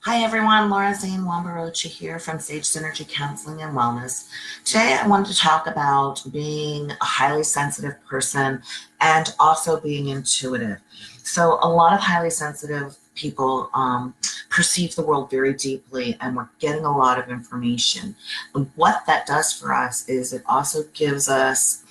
Hi everyone, Laura Zane Wambarocha here from Sage Synergy Counseling and Wellness. Today I wanted to talk about being a highly sensitive person and also being intuitive. So a lot of highly sensitive people perceive the world very deeply, and we're getting a lot of information. And what that does for us is it also gives us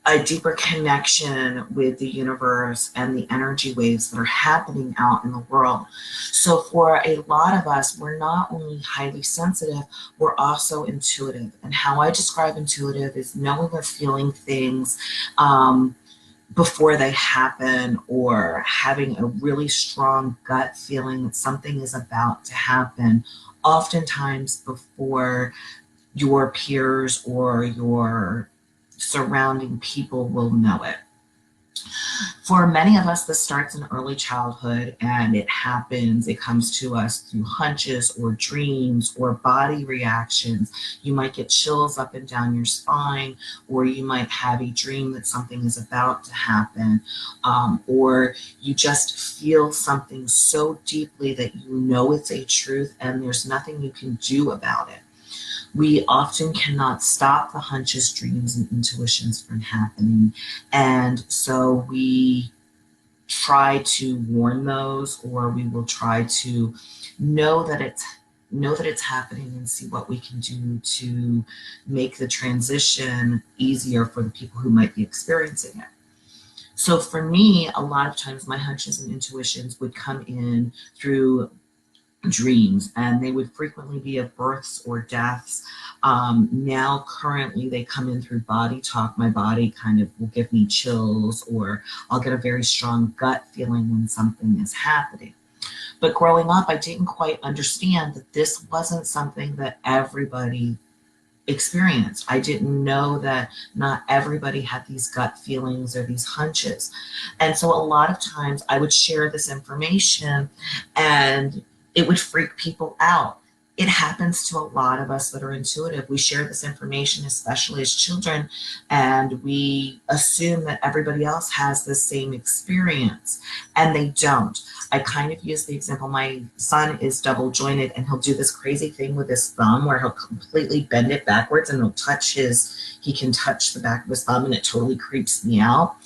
a deeper connection with the universe and the energy waves that are happening out in the world. So, for a lot of us, we're not only highly sensitive, we're also intuitive. And how I describe intuitive is knowing or feeling things before they happen, or having a really strong gut feeling that something is about to happen, oftentimes before your peers or your surrounding people will know it. For many of us, this starts in early childhood and it comes to us through hunches or dreams or body reactions. You might get chills up and down your spine, or you might have a dream that something is about to happen, or you just feel something so deeply that you know it's a truth and there's nothing you can do about it. We often cannot stop the hunches, dreams, and intuitions from happening. And so we try to warn those, or we will try to know that it's happening and see what we can do to make the transition easier for the people who might be experiencing it. So for me, a lot of times my hunches and intuitions would come in through dreams, and they would frequently be of births or deaths. Now, currently, they come in through body talk. My body kind of will give me chills, or I'll get a very strong gut feeling when something is happening. But growing up, I didn't quite understand that this wasn't something that everybody experienced. I didn't know that not everybody had these gut feelings or these hunches. And so a lot of times I would share this information and it would freak people out. It happens to a lot of us that are intuitive. We share this information, especially as children, and we assume that everybody else has the same experience, and they don't. I kind of use the example, my son is double jointed, and he'll do this crazy thing with his thumb where he'll completely bend it backwards and he can touch the back of his thumb, and it totally creeps me out.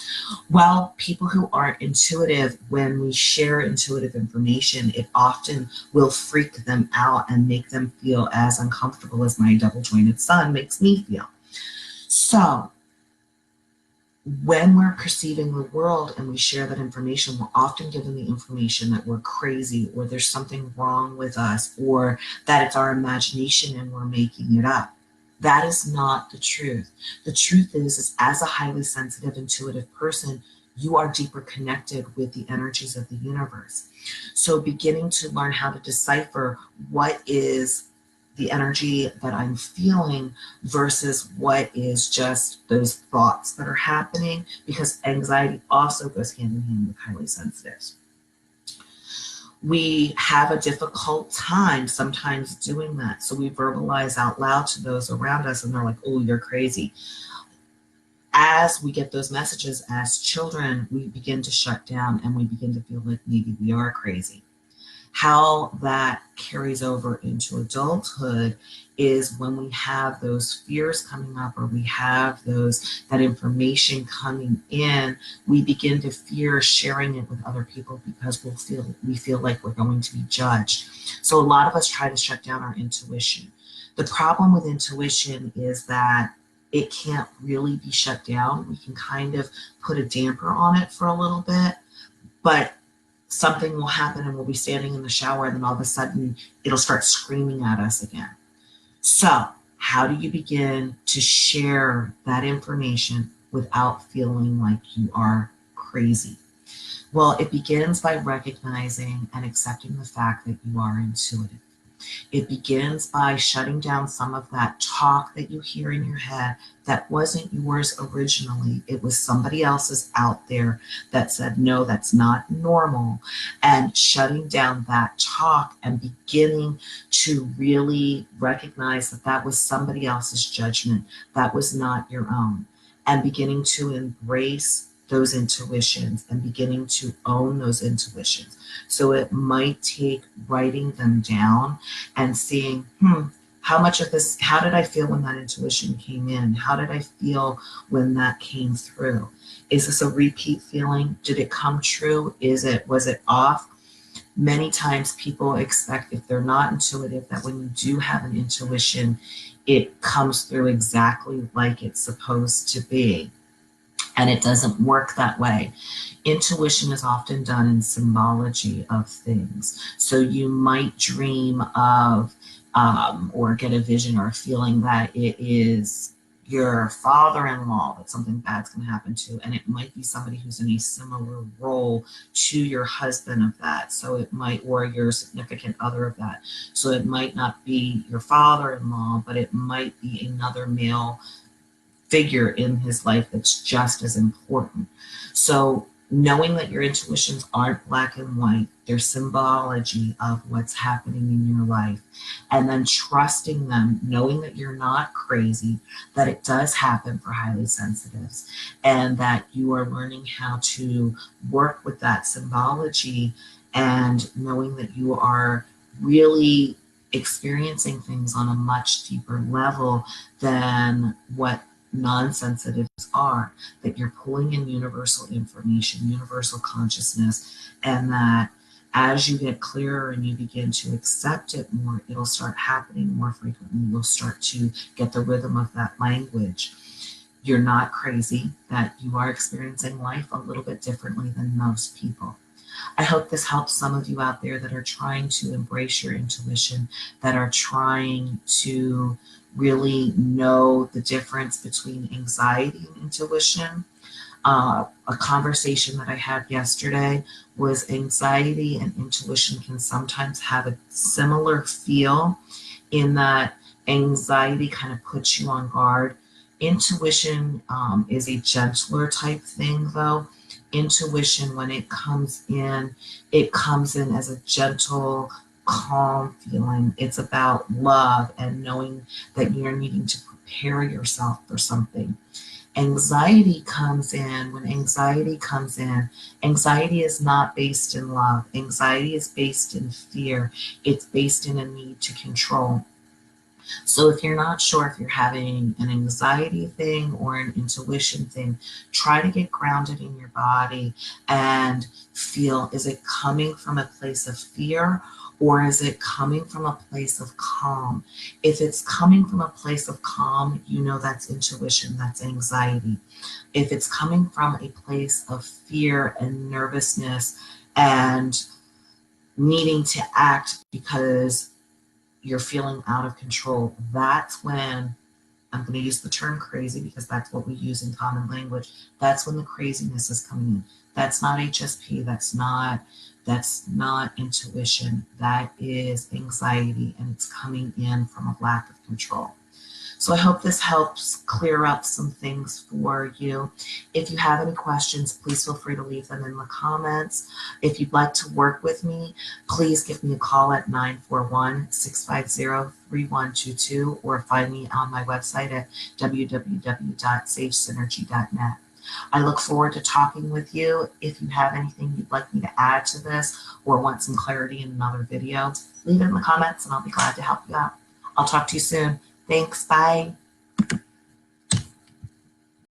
Well, people who aren't intuitive, when we share intuitive information, it often will freak them out and make them feel as uncomfortable as my double jointed son makes me feel. So, when we're perceiving the world and we share that information, we're often given the information that we're crazy, or there's something wrong with us, or that it's our imagination and we're making it up. That is not the truth. The truth is as a highly sensitive, intuitive person, you are deeper connected with the energies of the universe. So beginning to learn how to decipher what is the energy that I'm feeling versus what is just those thoughts that are happening, because anxiety also goes hand in hand with highly sensitives. We have a difficult time sometimes doing that. So we verbalize out loud to those around us and they're like, oh, you're crazy. As we get those messages as children, we begin to shut down and we begin to feel like maybe we are crazy. How that carries over into adulthood is when we have those fears coming up, or we have that information coming in, we begin to fear sharing it with other people because we feel like we're going to be judged. So a lot of us try to shut down our intuition. The problem with intuition is that it can't really be shut down. We can kind of put a damper on it for a little bit, but something will happen and we'll be standing in the shower and then all of a sudden it'll start screaming at us again. So how do you begin to share that information without feeling like you are crazy? Well, it begins by recognizing and accepting the fact that you are intuitive. It begins by shutting down some of that talk that you hear in your head that wasn't yours originally. It was somebody else's out there that said, no, that's not normal. And shutting down that talk and beginning to really recognize that that was somebody else's judgment, that was not your own. And beginning to embrace those intuitions and beginning to own those intuitions. So it might take writing them down and seeing, how much of this, how did I feel when that intuition came in? How did I feel when that came through? Is this a repeat feeling? Did it come true? Was it off? Many times people expect, if they're not intuitive, that when you do have an intuition, it comes through exactly like it's supposed to be. And it doesn't work that way. Intuition is often done in symbology of things. So you might dream of or get a vision or a feeling that it is your father-in-law that something bad's going to happen to, and it might be somebody who's in a similar role to your husband of that. So it might, or your significant other of that. So it might not be your father-in-law, but it might be another male figure in his life that's just as important. So knowing that your intuitions aren't black and white, they're symbology of what's happening in your life, and then trusting them, knowing that you're not crazy, that it does happen for highly sensitives, and that you are learning how to work with that symbology, and knowing that you are really experiencing things on a much deeper level than what non-sensitives are, that you're pulling in universal information, universal consciousness, and that as you get clearer and you begin to accept it more, it'll start happening more frequently. You'll start to get the rhythm of that language. You're not crazy, that you are experiencing life a little bit differently than most people. I hope this helps some of you out there that are trying to embrace your intuition, that are trying to really know the difference between anxiety and intuition. A conversation that I had yesterday was anxiety and intuition can sometimes have a similar feel, in that anxiety kind of puts you on guard. Intuition is a gentler type thing, though. Intuition, when it comes in as a gentle, calm feeling. It's about love and knowing that you're needing to prepare yourself for something. Anxiety comes in. When anxiety comes in, anxiety is not based in love. Anxiety is based in fear. It's based in a need to control. So if you're not sure if you're having an anxiety thing or an intuition thing, try to get grounded in your body and feel, is it coming from a place of fear, or is it coming from a place of calm? If it's coming from a place of calm, you know that's intuition, that's anxiety. If it's coming from a place of fear and nervousness and needing to act because you're feeling out of control, that's when, I'm going to use the term crazy because that's what we use in common language, that's when the craziness is coming in. That's not HSP, that's not intuition, that is anxiety, and it's coming in from a lack of control. So I hope this helps clear up some things for you. If you have any questions, please feel free to leave them in the comments. If you'd like to work with me, please give me a call at 941-650-3122 or find me on my website at www.sagesynergy.net. I look forward to talking with you. If you have anything you'd like me to add to this or want some clarity in another video, leave it in the comments and I'll be glad to help you out. I'll talk to you soon. Thanks. Bye.